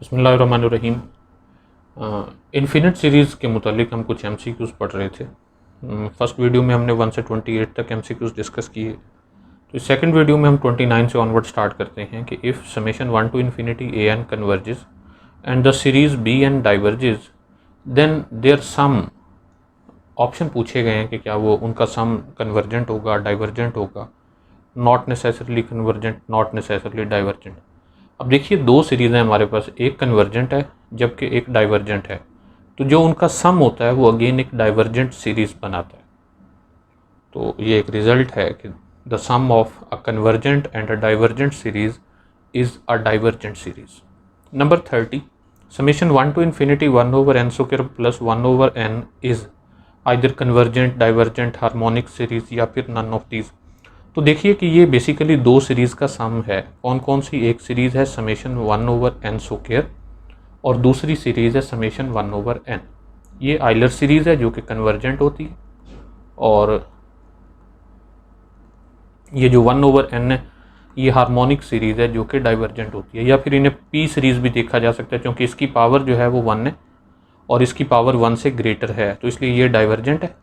बिस्मिल्लाहिर्रहमानिर्रहीम। Infinite series के मुतालिक हम कुछ MCQs पढ़ रहे थे। फर्स्ट वीडियो में हमने 1 से 28 तक MCQs डिस्कस किए। तो सेकंड वीडियो में हम 29 से ऑनवर्ड स्टार्ट करते हैं कि if summation 1 to infinity an converges and the series bn diverges then their sum. Option पूछे गए हैं कि क्या वो उनका सम कन्वर्जेंट होगा, डाइवर्जेंट होगा, not necessarily convergent, not necessarily divergent. अब देखिए दो सीरीज़ हैं हमारे पास, एक कन्वर्जेंट है जबकि एक डाइवर्जेंट है। तो जो उनका सम होता है वो अगेन एक डाइवर्जेंट सीरीज़ बनाता है। तो ये एक रिज़ल्ट है कि the sum of a convergent and a divergent series is a divergent series. Number 30, summation 1 to infinity 1 over n square plus 1 over n is either convergent, divergent, harmonic series या फिर none of these. तो देखिए कि ये basically दो series का सम है। कौन कौन सी? एक सीरीज़ है समेशन 1 ओवर n स्क्वायर और दूसरी सीरीज़ है समेशन 1 ओवर n। ये आइलर सीरीज़ है जो कि कन्वर्जेंट होती है, और ये जो 1 ओवर n है ये हार्मोनिक सीरीज़ है जो कि डाइवर्जेंट होती है, या फिर इन्हें p सीरीज़ भी देखा जा सकता है क्योंकि इसकी पावर जो है वो 1 है और इसकी पावर 1 से ग्रेटर है, तो इसलिए ये डाइवर्जेंट है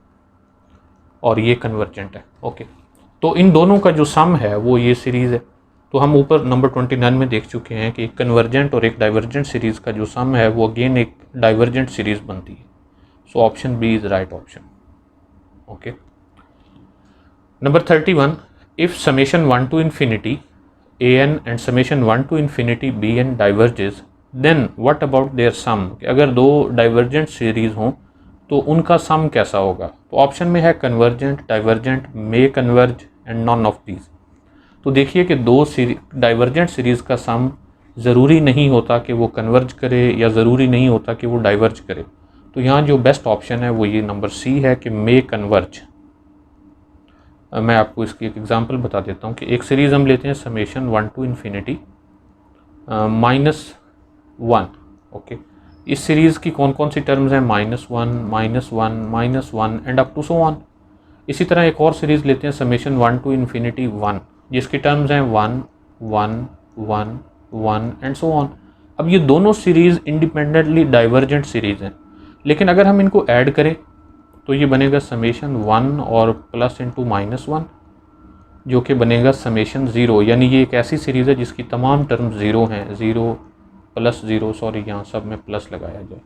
और ये कन्वर्जेंट है। ओके, तो इन दोनों का जो सम है वो ये सीरीज़ है। तो हम ऊपर नंबर 29 में देख चुके हैं कि एक कन्वर्जेंट और एक डाइवर्जेंट सीरीज़ का जो सम है वो अगेन एक डाइवर्जेंट सीरीज़ बनती है। So option B is right option. Okay, number 31, if summation 1 to infinity an and summation 1 to infinity bn diverges then what about their sum. अगर दो डाइवर्जेंट सीरीज़ हों तो उनका सम कैसा होगा? तो ऑप्शन में है convergent, divergent, may converge and none of these. तो देखिए कि दो डाइवर्जेंट सीरीज़ का सम ज़रूरी नहीं होता कि वो कन्वर्ज करे या ज़रूरी नहीं होता कि वो डाइवर्ज करे। तो यहाँ जो बेस्ट ऑप्शन है वो ये नंबर सी है कि मे कन्वर्ज। मैं आपको इसकी एक एग्जांपल बता देता हूँ कि एक सीरीज़ हम लेते हैं समेशन 1 टू इन्फिनिटी -1। ओके, इस सीरीज़ की कौन कौन सी टर्म्स हैं? -1, -1 and up to so on. इसी तरह एक और सीरीज़ लेते हैं समेशन 1 टू इन्फिनिटी 1 जिसकी टर्म्स हैं 1, 1, 1, 1 एंड सो ऑन। अब ये दोनों सीरीज़ इंडिपेंडेंटली डाइवर्जेंट सीरीज़ हैं, लेकिन अगर हम इनको ऐड करें तो ये बनेगा समेशन 1 और प्लस इंटू -1 जो कि बनेगा समेशन 0। यानी ये एक ऐसी सीरीज़ है जिसकी तमाम टर्म्स 0 हैं। 0 प्लस 0, सॉरी यहाँ सब में प्लस लगाया जाए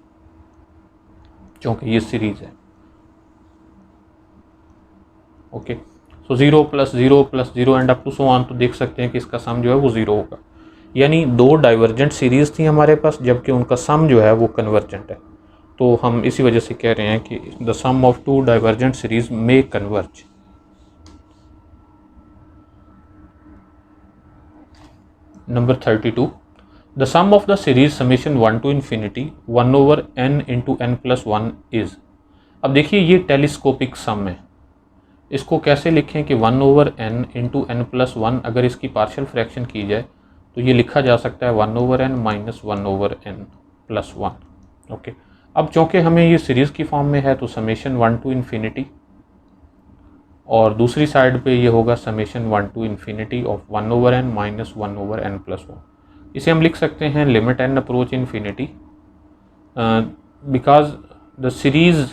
क्योंकि ये सीरीज़ है। Okay, so 0 plus 0 plus 0 and up to so on. तो देख सकते हैं कि इसका सम जो है वो 0 होगा। यानी दो डाइवर्जेंट सीरीज़ थी हमारे पास जबकि उनका सम जो है वो कन्वर्जेंट है। तो हम इसी वजह से कह रहे हैं कि the sum of two divergent series may converge. Number 32, the sum of the series summation 1 to infinity 1 over n into n plus 1 is. अब देखिए ये टेलीस्कोपिक सम है। इसको कैसे लिखें कि 1 over n into n plus 1 अगर इसकी पार्शियल फ्रैक्शन की जाए तो ये लिखा जा सकता है 1 over n minus 1 over n plus 1। Okay, अब चूँकि हमें ये सीरीज़ की फॉर्म में है तो समेशन 1 टू इन्फिनिटी और दूसरी साइड पे ये होगा summation 1 to infinity of 1 over n minus 1 over n plus 1। इसे हम लिख सकते हैं limit n approach infinity because the series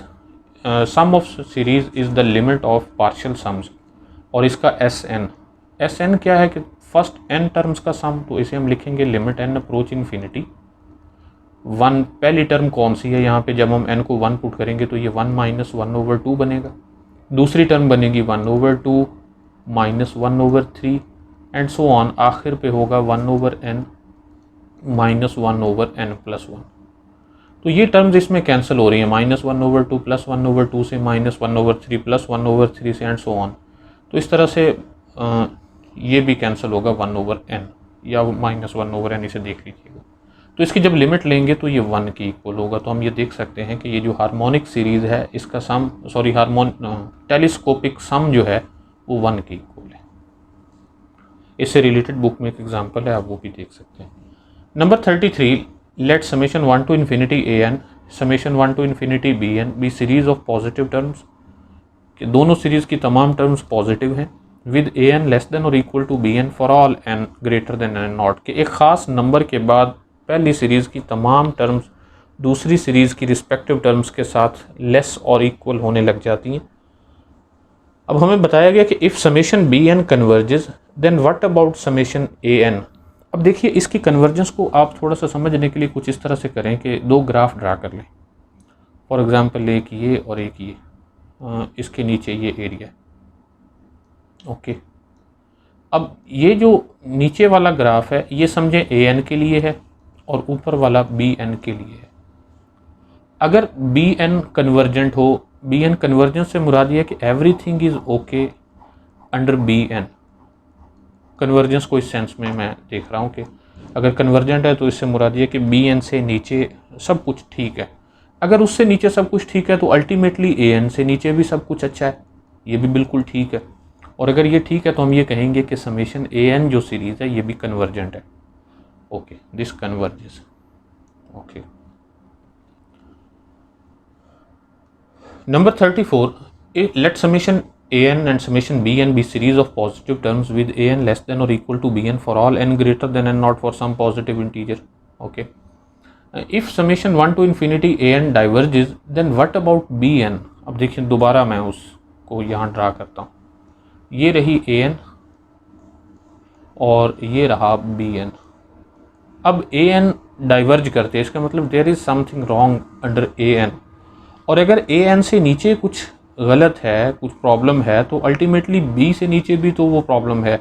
sum of series is the limit of partial sums, और इसका एस एन क्या है कि फर्स्ट n टर्म्स का सम। तो इसे हम लिखेंगे लिमिट n अप्रोच इन्फिनिटी 1। पहली टर्म कौन सी है यहाँ पे? जब हम n को 1 पुट करेंगे तो ये 1 माइनस 1 ओवर 2 बनेगा। दूसरी टर्म बनेगी 1 over 2 minus 1 over 3 and so on. आखिर पे होगा 1 over n minus 1 over n plus 1। तो ये टर्म्स इसमें कैंसिल हो रही हैं, -1 ओवर 2 प्लस 1 ओवर 2 से -1 ओवर 3 प्लस 1 ओवर 3 से एंड सो ऑन। तो इस तरह से ये भी कैंसिल होगा 1 ओवर n या -1 ओवर n, इसे देख लीजिएगा। तो इसकी जब लिमिट लेंगे तो ये 1 की इक्वल होगा। तो हम ये देख सकते हैं कि ये जो हार्मोनिक सीरीज़ है इसका सम, सॉरी टेलीस्कोपिक सम जो है वो 1 की इक्वल है। इससे रिलेटेड बुक में एक एग्जांपल है, आप वो भी देख सकते हैं। Number 33, let summation 1 to infinity an summation 1 to infinity bn be series of positive terms. कि दोनों सीरीज़ की तमाम टर्म्स पॉजिटिव हैं विद an लेस देन और equal to bn for all n greater than n naught. के एक ख़ास number के बाद पहली सीरीज़ की तमाम टर्म्स दूसरी सीरीज़ की रिस्पेक्टिव टर्म्स के साथ लेस और इक्वल होने लग जाती हैं। अब हमें बताया गया कि if summation B N converges then what about summation A N. अब देखिए इसकी कन्वर्जेंस को आप थोड़ा सा समझने के लिए कुछ इस तरह से करें कि दो ग्राफ ड्रा कर लें। फॉर एग्जांपल एक ये और एक ये, इसके नीचे ये एरिया। ओके, अब ये जो नीचे वाला ग्राफ है ये समझें ए एन के लिए है और ऊपर वाला बी एन के लिए है। अगर बी एन कन्वर्जेंट हो, बी एन कन्वर्जेंस से मुराद ये है कि everything is okay under B N. Convergence को इस सेंस में मैं देख रहा हूँ कि अगर कन्वर्जेंट है तो इससे मुराद ये कि बी एन से नीचे सब कुछ ठीक है। अगर उससे नीचे सब कुछ ठीक है तो अल्टीमेटली ए एन से नीचे भी सब कुछ अच्छा है, ये भी बिल्कुल ठीक है। और अगर ये ठीक है तो हम ये कहेंगे कि समेशन ए एन जो सीरीज़ है ये भी कन्वर्जेंट है। Okay, this converges. Okay, number 34, let summation an and summation bn be series of positive terms with an less than or equal to bn for all n greater than n not for some positive integer. Okay, if summation 1 to infinity an diverges then what about bn। अब देखिए दोबारा मैं उसको यहाँ draw करता हूँ, ये रही an और ये रहा bn। अब an डाइवर्ज करते हैं, इसका मतलब there is something wrong under an। और अगर ए एन से नीचे कुछ गलत है, कुछ प्रॉब्लम है, तो अल्टीमेटली बी से नीचे भी तो वो प्रॉब्लम है।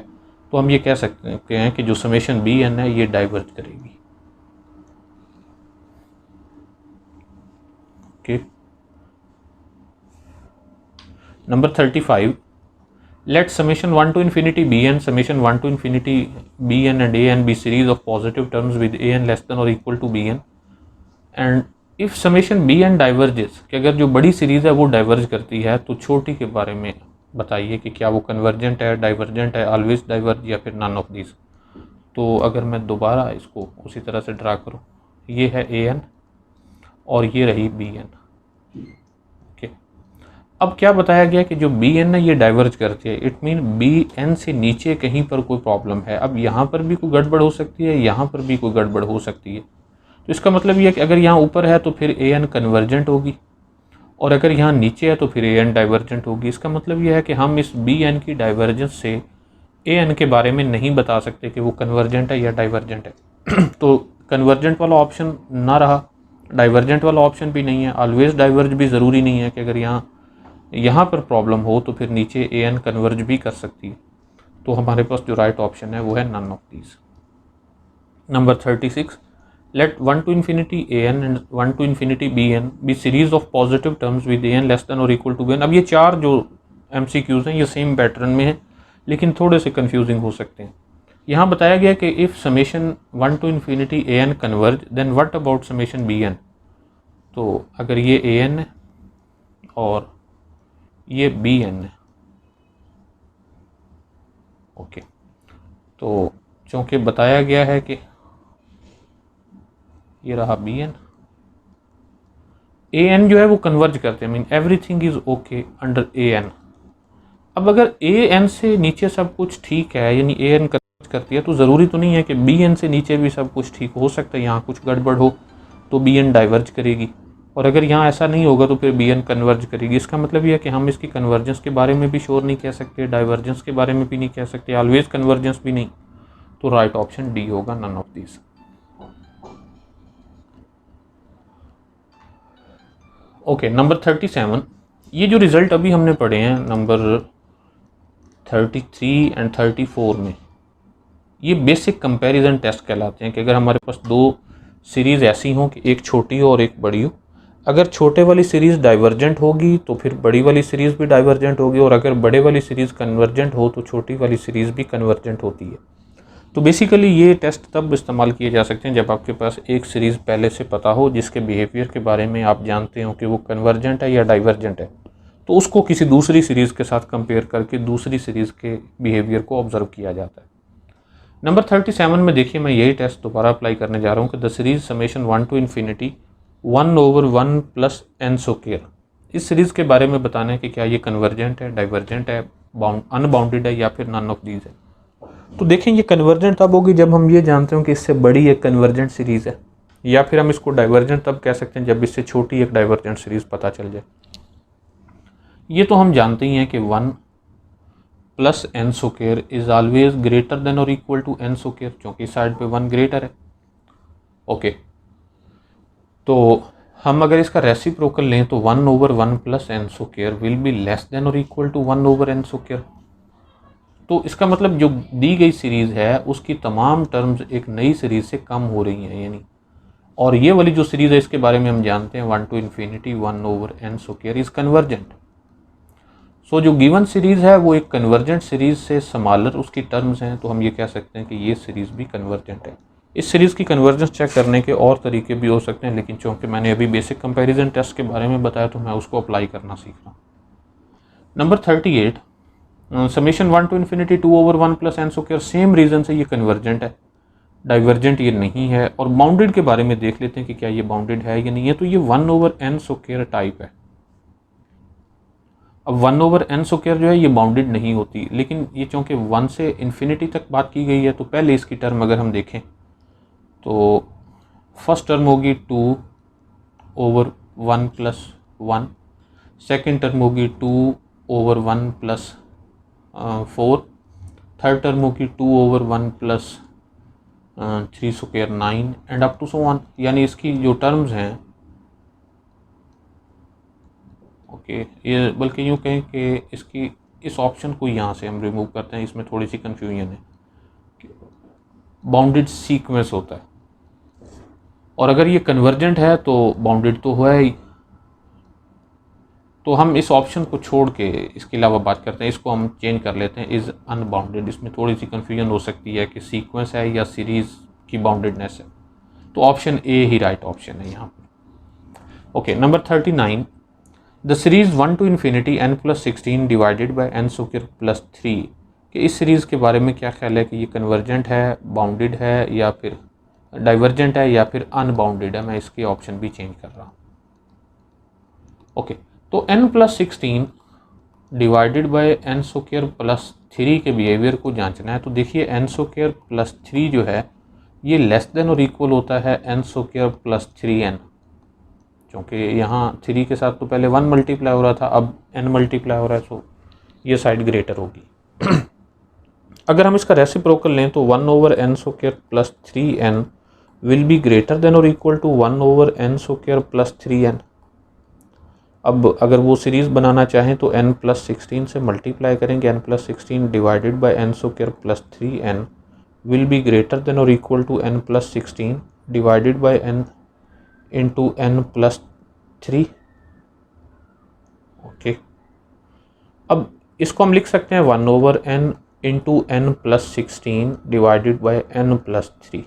तो हम ये कह सकते हैं कि जो समेशन बी एन है ये डाइवर्ज करेगी। Okay, number 35, let summation 1 to infinity B N summation 1 to infinity B N and A N B series of positive terms with A N less than और equal to B N and if summation B N diverges, कि अगर जो बड़ी series है वो diverge करती है तो छोटी के बारे में बताइए कि क्या वो कन्वर्जेंट है, डाइवर्जेंट है, ऑलवेज डाइवर्ज या फिर नन ऑफ दिस। तो अगर मैं दोबारा इसको उसी तरह से ड्रा करूँ, ये है ए एन और ये रही बी एन। ओके, अब क्या बताया गया कि जो बी एन है ये डाइवर्ज करती है, इट मीन बी एन से नीचे कहीं पर कोई प्रॉब्लम है। अब यहाँ पर भी कोई गड़बड़ हो सकती है, यहाँ पर भी कोई गड़बड़ हो सकती है। तो इसका मतलब ये है कि अगर यहाँ ऊपर है तो फिर ए एन कन्वर्जेंट होगी और अगर यहाँ नीचे है तो फिर ए एन डाइवर्जेंट होगी। इसका मतलब ये है कि हम इस बी एन की डाइवर्जेंस से ए एन के बारे में नहीं बता सकते कि वो कन्वर्जेंट है या डाइवर्जेंट है। तो कन्वर्जेंट वाला ऑप्शन ना रहा, डाइवर्जेंट वाला ऑप्शन भी नहीं है। ऑलवेज डाइवर्ज भी ज़रूरी नहीं है कि अगर यहाँ पर प्रॉब्लम हो तो फिर नीचे ए एन कन्वर्ज भी कर सकती है। तो हमारे पास जो राइट ऑप्शन है वो है none of these. Number 36, let 1 to infinity an and 1 to infinity bn be series of positive terms with an less than or equal to bn। अब ये चार जो MCQs हैं ये सेम पैटर्न में हैं लेकिन थोड़े से कंफ्यूजिंग हो सकते हैं। यहाँ बताया गया कि if summation 1 to infinity an converge then what about summation bn। तो अगर ये an है और ये bn है, ओके, तो चूँकि बताया गया है कि ये रहा बी एन, ए एन जो है वो कन्वर्ज करते हैं, mean everything is okay under A N. अब अगर ए एन से नीचे सब कुछ ठीक है, यानी ए एन कन्वर्ज करती है, तो ज़रूरी तो नहीं है कि बी एन से नीचे भी सब कुछ ठीक हो सकता है। यहाँ कुछ गड़बड़ हो तो बी एन डाइवर्ज करेगी और अगर यहाँ ऐसा नहीं होगा तो फिर बी एन कन्वर्ज करेगी। इसका मतलब यह है कि हम इसकी कन्वर्जेंस के बारे में भी श्योर नहीं कह सकते, डाइवर्जेंस के बारे में भी नहीं कह सकते, ऑलवेज कन्वर्जेंस भी नहीं। तो राइट ऑप्शन डी होगा, none of this. Okay, number 37, ये जो रिज़ल्ट अभी हमने पढ़े हैं नंबर 33 एंड 34 में, ये बेसिक कंपैरिजन टेस्ट कहलाते हैं कि अगर हमारे पास दो सीरीज़ ऐसी हों कि एक छोटी हो और एक बड़ी हो, अगर छोटे वाली सीरीज़ डाइवर्जेंट होगी तो फिर बड़ी वाली सीरीज़ भी डाइवर्जेंट होगी और अगर बड़े वाली सीरीज़ कन्वर्जेंट हो तो छोटी वाली सीरीज़ भी कन्वर्जेंट होती है। तो बेसिकली ये टेस्ट तब इस्तेमाल किए जा सकते हैं जब आपके पास एक सीरीज़ पहले से पता हो जिसके बिहेवियर के बारे में आप जानते हो कि वो कन्वर्जेंट है या डाइवर्जेंट है, तो उसको किसी दूसरी सीरीज़ के साथ कंपेयर करके दूसरी सीरीज़ के बिहेवियर को ऑब्जर्व किया जाता है। नंबर 37 में देखिए मैं यही टेस्ट दोबारा अप्लाई करने जा रहा हूँ कि the series summation 1 to infinity 1/1 plus n square, इस सीरीज़ के बारे में बताना है कि क्या ये कन्वर्जेंट है, डाइवर्जेंट है, अनबाउंडेड है या फिर नन ऑफ दीज है। तो देखें ये कन्वर्जेंट तब होगी जब हम ये जानते हो कि इससे बड़ी एक कन्वर्जेंट सीरीज़ है, या फिर हम इसको डाइवर्जेंट तब कह सकते हैं जब इससे छोटी एक डाइवर्जेंट सीरीज़ पता चल जाए। ये तो हम जानते ही हैं कि 1 plus N square is always greater than और इक्वल टू एन स्क्वायर, क्योंकि साइड पे 1 ग्रेटर है। ओके, तो हम अगर इसका रेसिप्रोकल लें तो 1/1 plus N square will be less than और इक्वल टू 1/n स्क्वायर। तो इसका मतलब जो दी गई सीरीज़ है उसकी तमाम टर्म्स एक नई सीरीज़ से कम हो रही हैं, यानी, और ये वाली जो सीरीज़ है इसके बारे में हम जानते हैं 1 to infinity 1/n square is convergent. So जो गिवन सीरीज़ है वो एक कन्वर्जेंट सीरीज़ से स्मॉलर उसकी टर्म्स हैं, तो हम ये कह सकते हैं कि ये सीरीज़ भी कन्वर्जेंट है। इस सीरीज़ की कन्वर्जेंस चेक करने के और तरीके भी हो सकते हैं, लेकिन चूँकि मैंने अभी बेसिक कंपैरिजन टेस्ट के बारे में बताया तो मैं उसको अप्लाई करना सीख रहा हूँ। Number 38, summation 1 to infinity 2/1 plus N square, same reason से ये कन्वर्जेंट है, डाइवर्जेंट ये नहीं है। और बाउंडेड के बारे में देख लेते हैं कि क्या ये बाउंडेड है या नहीं है। तो ये 1/n स्क्वायर टाइप है। अब 1/n स्क्वायर जो है ये बाउंडेड नहीं होती, लेकिन ये चूँकि 1 से इन्फिनिटी तक बात की गई है तो पहले इसकी टर्म अगर हम देखें तो फर्स्ट टर्म होगी 2/1 प्लस 1, सेकेंड टर्म होगी 2/1 प्लस 4, थर्ड टर्म होगी 2/1 plus 3 square 9 and up to so on. यानी इसकी जो टर्म्स हैं, ओके, ये बल्कि यूँ कहें कि इसकी इस ऑप्शन को यहाँ से हम रिमूव करते हैं, इसमें थोड़ी सी कन्फ्यूजन है। बाउंडेड सीक्वेंस होता है, और अगर ये कन्वर्जेंट है तो बाउंडेड तो हुआ ही। तो हम इस ऑप्शन को छोड़ के इसके अलावा बात करते हैं, इसको हम चेंज कर लेते हैं इज़ अनबाउंडेड। इसमें थोड़ी सी कन्फ्यूजन हो सकती है कि सीक्वेंस है या सीरीज़ की बाउंडेडनेस है, तो ऑप्शन ए ही राइट ऑप्शन है यहाँ पर। Okay, number 39, the series 1 to infinity n plus 16 divided by N square plus 3, कि इस सीरीज़ के बारे में क्या ख्याल है कि ये कन्वर्जेंट है, बाउंडेड है, या फिर डाइवर्जेंट है, या फिर अनबाउंडेड है। मैं इसके ऑप्शन भी चेंज कर रहा हूँ। ओके, तो n plus 16 divided by N square plus 3 के बिहेवियर को जांचना है। तो देखिए एन स्क्वायर प्लस 3 जो है ये लेस देन और इक्वल होता है एन स्क्वायर प्लस 3n, क्योंकि यहाँ 3 के साथ तो पहले 1 मल्टीप्लाई हो रहा था, अब n मल्टीप्लाई हो रहा है, सो ये साइड ग्रेटर होगी। अगर हम इसका रेसिप्रोकल लें तो 1/n square plus 3n will be greater than और equal to 1/n square plus 3n। अब अगर वो सीरीज़ बनाना चाहें तो n प्लस 16 से मल्टीप्लाई करेंगे, n plus 16 divided by N square plus 3n will be greater than और equal to n plus 16 divided by n into n plus 3। Okay, अब इसको हम लिख सकते हैं 1/n into n plus 16 divided by n plus 3।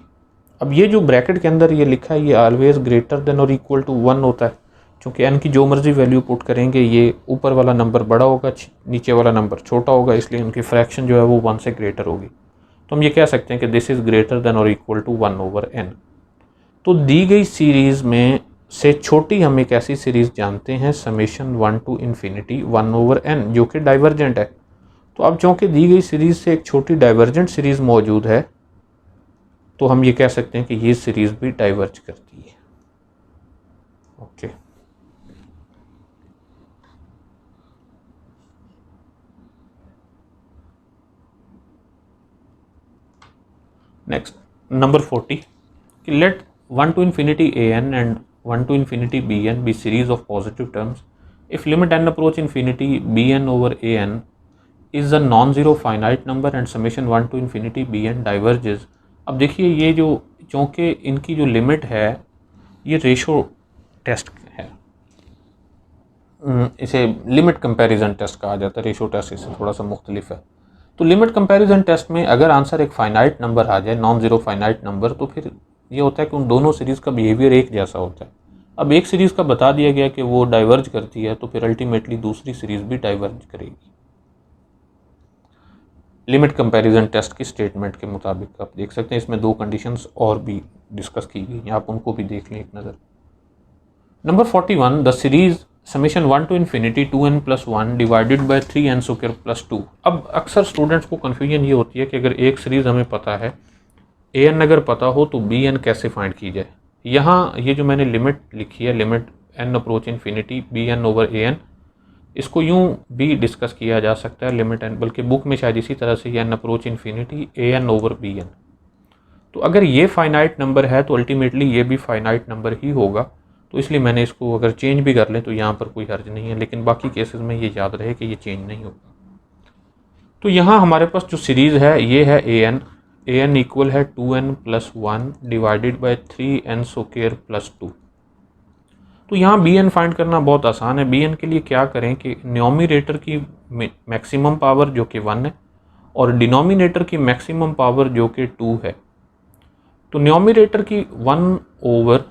अब ये जो ब्रैकेट के अंदर ये लिखा है ये ऑलवेज ग्रेटर देन और इक्वल टू 1 होता है, क्योंकि n की जो मर्जी वैल्यू पुट करेंगे ये ऊपर वाला नंबर बड़ा होगा, नीचे वाला नंबर छोटा होगा, इसलिए उनकी फ्रैक्शन जो है वो 1 से ग्रेटर होगी। तो हम ये कह सकते हैं कि दिस इज़ ग्रेटर देन और इक्वल टू 1/n। तो दी गई सीरीज़ में से छोटी हम एक ऐसी सीरीज़ जानते हैं समेशन 1 to infinity 1/n, जो कि डाइवर्जेंट है। तो अब चूँकि दी गई सीरीज़ से एक छोटी डाइवर्जेंट सीरीज़ मौजूद है तो हम ये कह सकते हैं कि ये सीरीज़ भी डाइवर्ज करती है। ओके, नेक्स्ट नंबर 40, कि late 1 to infinity an and 1 to infinity bn be series of positive terms if limit n approach infinity bn over an is a non-zero finite number and summation 1 to infinity bn diverges। अब देखिए ये जो चूँकि इनकी जो limit है ये ratio test है, इसे लिमिट कंपैरिजन टेस्ट कहा जाता है, रेशो टेस्ट इससे थोड़ा सा मुख्तलिफ है। तो लिमिट कंपैरिजन टेस्ट में अगर आंसर एक फाइनाइट नंबर आ जाए, नॉन ज़ीरो फाइनाइट नंबर, तो फिर ये होता है कि उन दोनों सीरीज़ का बिहेवियर एक जैसा होता है। अब एक सीरीज़ का बता दिया गया कि वो डाइवर्ज करती है, तो फिर अल्टीमेटली दूसरी सीरीज़ भी डाइवर्ज करेगी। लिमिट कंपैरिजन टेस्ट की स्टेटमेंट के मुताबिक आप देख सकते हैं, इसमें 2 कंडीशंस और भी डिस्कस की गई हैं, आप उनको भी देख लें एक नज़र। Number 41, the series summation 1 to infinity 2n plus 1 divided by 3n square plus 2। अब अक्सर स्टूडेंट्स को कन्फ्यूजन ये होती है कि अगर एक सीरीज़ हमें पता है, an अगर पता हो तो bn कैसे फाइंड की जाए। यहाँ ये जो मैंने लिमिट लिखी है, limit n approach infinity bn over an, इसको यूँ भी डिस्कस किया जा सकता है लिमिट n, बल्कि बुक में शायद इसी तरह से n approach infinity an over bn। तो अगर ये फाइनाइट नंबर है तो अल्टीमेटली ये भी फाइनाइट नंबर ही होगा, तो इसलिए मैंने इसको अगर चेंज भी कर लें तो यहाँ पर कोई हर्ज नहीं है, लेकिन बाकी केसेस में ये याद रहे कि ये चेंज नहीं होगा। तो यहाँ हमारे पास जो सीरीज़ है ये है an इक्वल है 2n plus 1 divided by 3n square plus 2। तो यहाँ bn फाइंड करना बहुत आसान है। bn के लिए क्या करें कि न्यूमरेटर की मैक्सिमम पावर जो कि 1 है और डिनोमिनेटर की मैक्सिमम पावर जो कि 2 है, तो न्यूमरेटर की 1 ओवर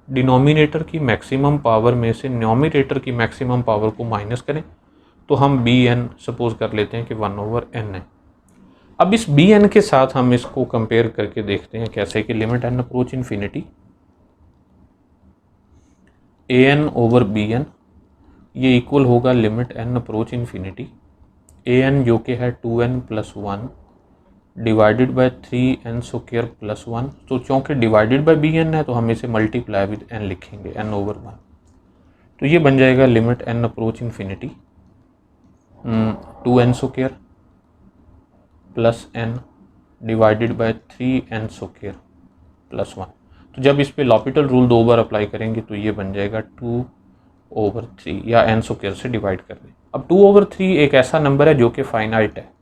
डिनोमिनेटर की मैक्सिमम पावर में से न्यूमरेटर की मैक्सिमम पावर को माइनस करें तो हम bn सपोज कर लेते हैं कि 1 ओवर n है। अब इस bn के साथ हम इसको कंपेयर करके देखते हैं कैसे कि limit n approach infinity an over bn ये इक्वल होगा limit n approach infinity an जो कि है 2n plus 1 divided by 3n square plus 1। तो चूँकि डिवाइडेड बाय bn है तो हम इसे मल्टीप्लाई विद n लिखेंगे, n ओवर 1। तो ये बन जाएगा limit n approach infinity 2n square plus n divided by 3n square plus 1। तो जब इस पे लॉपिटल रूल 2 बार अप्लाई करेंगे तो ये बन जाएगा 2 ओवर 3 या n स्क्वायर से डिवाइड कर दें। अब 2 ओवर 3 एक ऐसा नंबर है जो कि फाइनाइट है,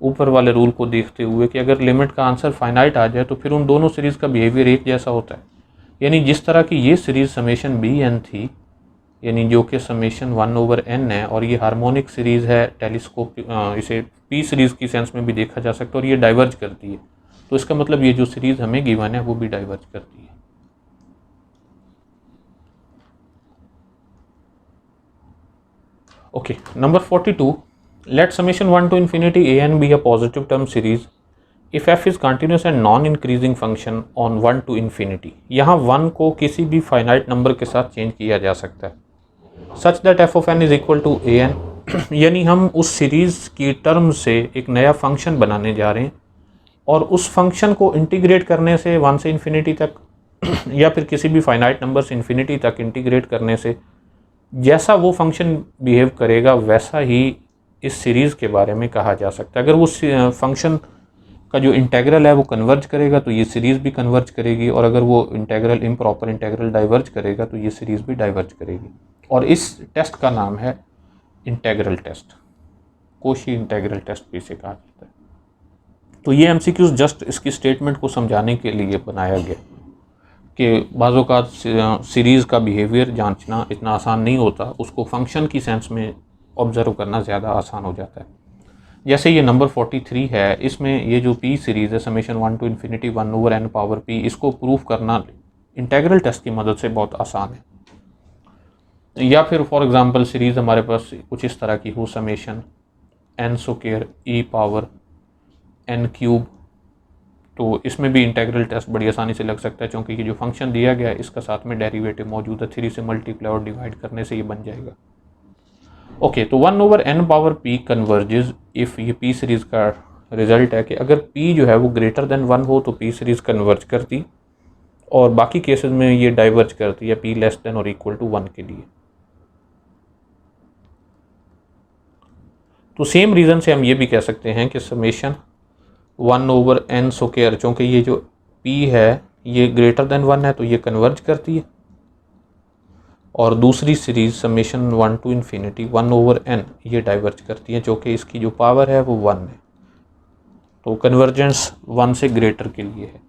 ऊपर वाले रूल को देखते हुए कि अगर लिमिट का आंसर फाइनाइट आ जाए तो फिर उन दोनों सीरीज़ का बिहेवियर एक जैसा होता है। यानी जिस तरह की ये सीरीज़ समेशन bn थी, यानी जो कि समेशन 1 ओवर n है, और ये हार्मोनिक सीरीज़ है, टेलीस्कोप इसे p सीरीज़ की सेंस में भी देखा जा सकता है, और ये डाइवर्ज करती है। तो इसका मतलब ये जो सीरीज़ हमें गिवन है वो भी डाइवर्ज करती है। Okay, number 42, let summation 1 to infinity an be a positive term series if f is continuous and non increasing function on 1 to infinity। यहाँ 1 को किसी भी फाइनाइट नंबर के साथ चेंज किया जा सकता है such that f of n is equal to an यानी हम उस सीरीज़ की टर्म से एक नया फंक्शन बनाने जा रहे हैं और उस फंक्शन को इंटीग्रेट करने से 1 से इन्फिनिटी तक या फिर किसी भी फाइनाइट नंबर से इन्फिनिटी तक इंटीग्रेट करने से जैसा वो फंक्शन बिहेव करेगा वैसा ही इस सीरीज़ के बारे में कहा जा सकता है। अगर वो फंक्शन का जो इंटेग्रल है वो कन्वर्ज करेगा तो ये सीरीज़ भी कन्वर्ज करेगी, और अगर वो इंटेग्रल इम्प्रॉपर इंटेग्रल डाइवर्ज करेगा तो ये सीरीज़ भी डाइवर्ज करेगी। और इस टेस्ट का नाम है integral test, Cauchy integral test भी इसे कहा जाता है। तो ये एमसीक्यूज जस्ट इसकी स्टेटमेंट को समझाने के लिए बनाया गया कि बाज़ों का सीरीज़ का बिहेवियर जांचना इतना आसान नहीं होता, उसको फंक्शन की सेंस में ऑब्जर्व करना ज़्यादा आसान हो जाता है। जैसे ये नंबर 43 है, इसमें ये जो पी सीरीज़ है summation 1 to infinity 1 over n power p, इसको प्रूफ करना इंटेग्रल टेस्ट की मदद से बहुत आसान है। या फिर फॉर एग्जांपल सीरीज़ हमारे पास कुछ इस तरह की हो, summation n square e power n cube, तो इसमें भी इंटेग्रल टेस्ट बड़ी आसानी से लग सकता है, क्योंकि ये जो फंक्शन दिया गया है इसका साथ में डेरिवेटिव मौजूद है, 3 से मल्टीप्लाई और डिवाइड करने से ये बन जाएगा। ओके, तो 1 over n power p converges if, ये p सीरीज़ का रिजल्ट है कि अगर p जो है वो ग्रेटर देन 1 हो तो p सीरीज़ कन्वर्ज करती, और बाकी केसेस में ये डाइवर्ज करती है p लेस देन और इक्वल टू 1 के लिए। तो सेम रीज़न से हम ये भी कह सकते हैं कि समेशन 1 ओवर n स्क्वायर, चूँकि ये जो p है ये ग्रेटर देन 1 है तो ये कन्वर्ज करती है, और दूसरी series summation 1 to infinity 1 over n ये डाइवर्ज करती है, जो कि इसकी जो पावर है वो 1 है। तो कन्वर्जेंस 1 से ग्रेटर के लिए है।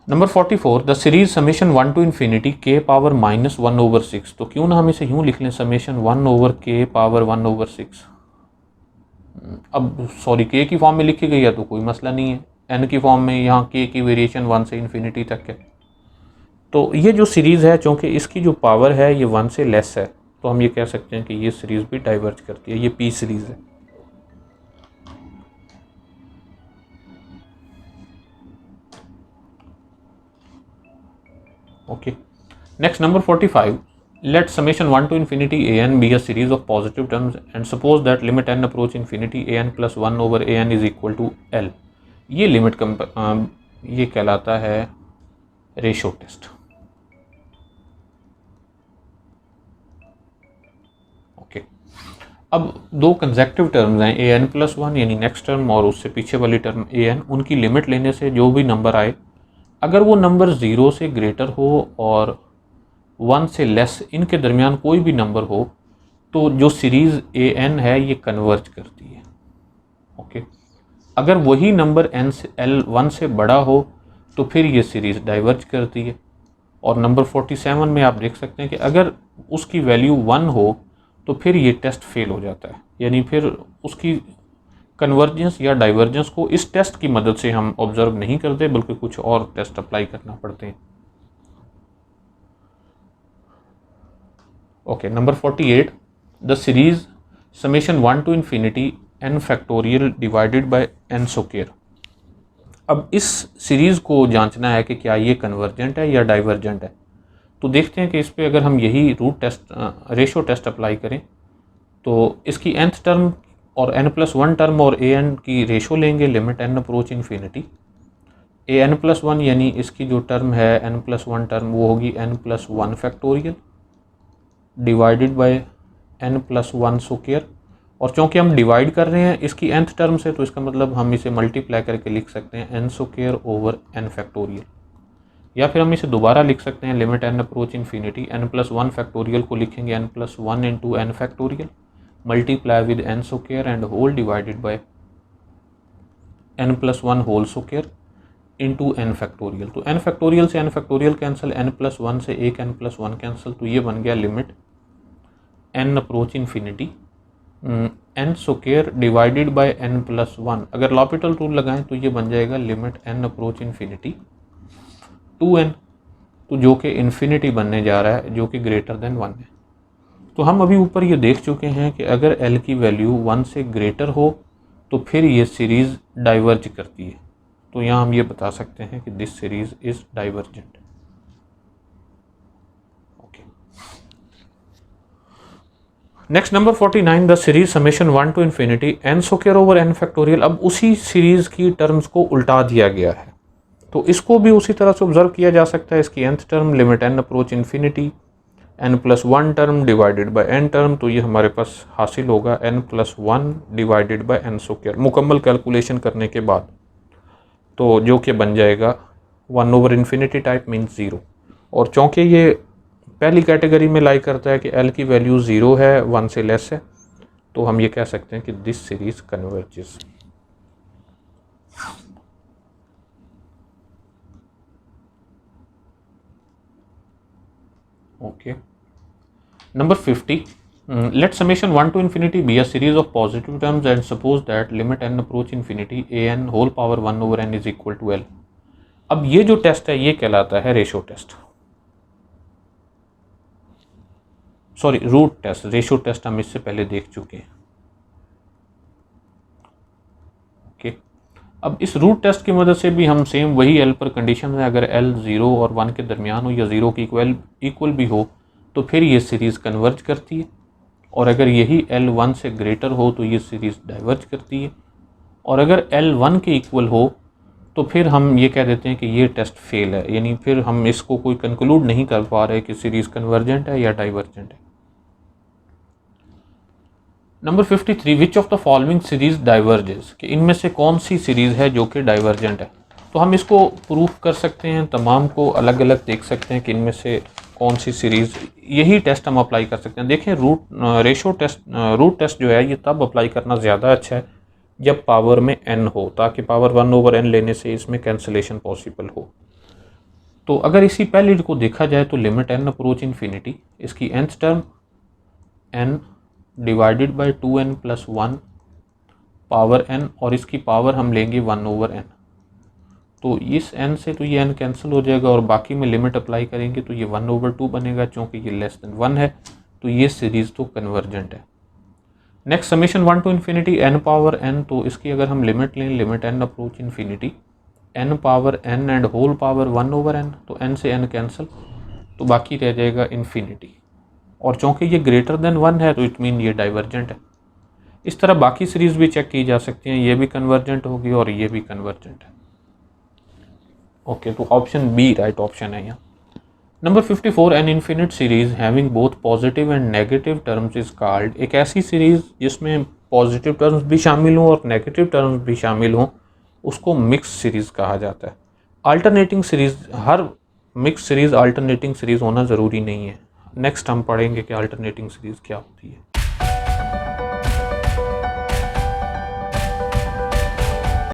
Number 44, the series summation 1 to infinity k power minus 1 over 6। तो क्यों ना हम इसे यूँ लिख लें, summation 1 over k power 1 over 6। अब सॉरी, k की फॉर्म में लिखी गई है तो कोई मसला नहीं है, n की फॉर्म में यहाँ k की वेरिएशन 1 से इन्फिनिटी तक है। तो ये जो सीरीज़ है चूँकि इसकी जो पावर है ये 1 से लेस है, तो हम ये कह सकते हैं कि ये सीरीज़ भी डाइवर्ज करती है, ये p सीरीज़ है। Okay, next number 45, let summation 1 to infinity an be a series of positive terms and suppose that limit n approach infinity an plus 1 over an is equal to l। ये limit ये कहलाता है ratio test. Okay, अब दो consecutive terms हैं A N plus one यानी next term और उससे पीछे वाली टर्म ए एन, उनकी लिमिट लेने से जो भी नंबर आए अगर वो नंबर 0 से ग्रेटर हो और 1 से लेस, इनके दरमियान कोई भी नंबर हो तो जो सीरीज़ ए एन है ये कन्वर्ज करती है। ओके, अगर वही नंबर एन से एल 1 से बड़ा हो तो फिर ये सीरीज़ डाइवर्ज करती है। और नंबर 47 में आप देख सकते हैं कि अगर उसकी वैल्यू 1 हो तो फिर ये टेस्ट फेल हो जाता है, यानी फिर उसकी कन्वर्जेंस या डाइवर्जेंस को इस टेस्ट की मदद से हम ऑब्जर्व नहीं करते बल्कि कुछ और टेस्ट अप्लाई करना पड़ते हैं। Okay, number 48, the series summation 1 to infinity n factorial divided by n square. अब इस सीरीज़ को जांचना है कि क्या ये कन्वर्जेंट है या डाइवर्जेंट है। तो देखते हैं कि इस पे अगर हम यही root test ratio test apply करें तो इसकी nth टर्म और n+1 टर्म और ए एन की रेशो लेंगे limit n approach infinity. A n+1 यानी इसकी जो टर्म है n+1 टर्म वो होगी n+1 factorial divided by n+1 square. और चूँकि हम डिवाइड कर रहे हैं इसकी nth टर्म से तो इसका मतलब हम इसे मल्टीप्लाई करके लिख सकते हैं n square over n factorial, या फिर हम इसे दोबारा लिख सकते हैं limit n approach infinity n+1 factorial को लिखेंगे n+1 into n factorial multiply with n square and whole divided by n+1 whole square into n factorial. तो n फैक्टोरियल से n फैक्टोरियल कैंसिल, n+1 से एक n+1 कैंसिल, तो ये बन गया limit n approach infinity n square divided by n+1। अगर L'Hôpital rule लगाएं तो ये बन जाएगा limit n approach infinity 2n, तो जो कि इन्फिनिटी बनने जा रहा है जो कि ग्रेटर देन 1 है। तो हम अभी ऊपर ये देख चुके हैं कि अगर l की वैल्यू 1 से ग्रेटर हो तो फिर ये सीरीज़ डाइवर्ज करती है। तो यहाँ हम ये बता सकते हैं कि this series is divergent. Okay, next number 49, the series summation 1 to infinity n square over n factorial. अब उसी सीरीज़ की टर्म्स को उल्टा दिया गया है तो इसको भी उसी तरह से ऑब्जर्व किया जा सकता है। इसकी nth term limit n approach infinity n+1 term divided by n term, तो ये हमारे पास हासिल होगा n+1 divided by n square मुकम्मल कैलकुलेशन करने के बाद, तो जो कि बन जाएगा 1 ओवर इन्फिनिटी टाइप मीन्स 0। और चूँकि ये पहली कैटेगरी में लाई करता है कि l की वैल्यू 0 है 1 से लेस है, तो हम ये कह सकते हैं कि this series converges. Okay, number 50, let summation 1 to infinity be a series of positive terms and suppose that limit n approach infinity a n whole power 1 over n is equal to l। अब ये जो test है ये कहलाता है ratio test, sorry root test. Ratio test हम इससे पहले देख चुके हैं। ओके, अब इस रूट टेस्ट की मदद से भी हम सेम वही l पर कंडीशन है, अगर l 0 और 1 के दरमियान हो या 0 की इक्वल भी हो तो फिर ये सीरीज़ कन्वर्ज करती है, और अगर यही l 1 से ग्रेटर हो तो ये सीरीज़ डाइवर्ज करती है, और अगर l 1 के इक्वल हो तो फिर हम ये कह देते हैं कि ये टेस्ट फेल है, यानी फिर हम इसको कोई कंक्लूड नहीं कर पा रहे कि सीरीज़ कन्वर्जेंट है या डाइवर्जेंट है। Number 53, which of the following series diverges, कि इनमें से कौन सी सीरीज़ है जो कि डाइवर्जेंट है। तो हम इसको प्रूफ कर सकते हैं, तमाम को अलग अलग देख सकते हैं कि इनमें से कौन सी सीरीज़, यही टेस्ट हम अप्लाई कर सकते हैं। देखें रूट टेस्ट जो है ये तब अप्लाई करना ज़्यादा अच्छा है जब पावर में n हो, ताकि पावर 1 ओवर n लेने से इसमें कैंसिलेशन पॉसिबल हो। तो अगर इसी पहले को देखा जाए तो लिमिट n अप्रोच इन्फिनिटी, इसकी nth term n divided by 2n+1 power n, और इसकी पावर हम लेंगे 1 ओवर n। तो इस n से तो ये n कैंसिल हो जाएगा और बाकी में लिमिट अप्लाई करेंगे तो ये 1 ओवर 2 बनेगा, चूँकि ये लेस देन 1 है तो ये सीरीज़ तो कन्वर्जेंट है। Next summation 1 to infinity n power n, तो इसकी अगर हम लिमिट लें limit n approach infinity n power n and whole power 1 over n, तो n से n कैंसिल तो बाकी रह जाएगा इन्फिनिटी। और चूँकि ये ग्रेटर देन 1 है तो इट मीन ये डाइवर्जेंट है। इस तरह बाकी सीरीज़ भी चेक की जा सकती हैं, ये भी कन्वर्जेंट होगी और ये भी कन्वर्जेंट है। ओके, तो ऑप्शन बी राइट ऑप्शन है यहाँ। Number 54, an infinite series having both positive and negative terms is called. एक ऐसी सीरीज जिसमें पॉजिटिव टर्म्स भी शामिल हों और नेगेटिव टर्म्स भी शामिल हों उसको मिक्स सीरीज कहा जाता है। अल्टरनेटिंग सीरीज, हर मिक्स सीरीज अल्टरनेटिंग सीरीज होना ज़रूरी नहीं है। नेक्स्ट हम पढ़ेंगे कि अल्टरनेटिंग सीरीज क्या होती है।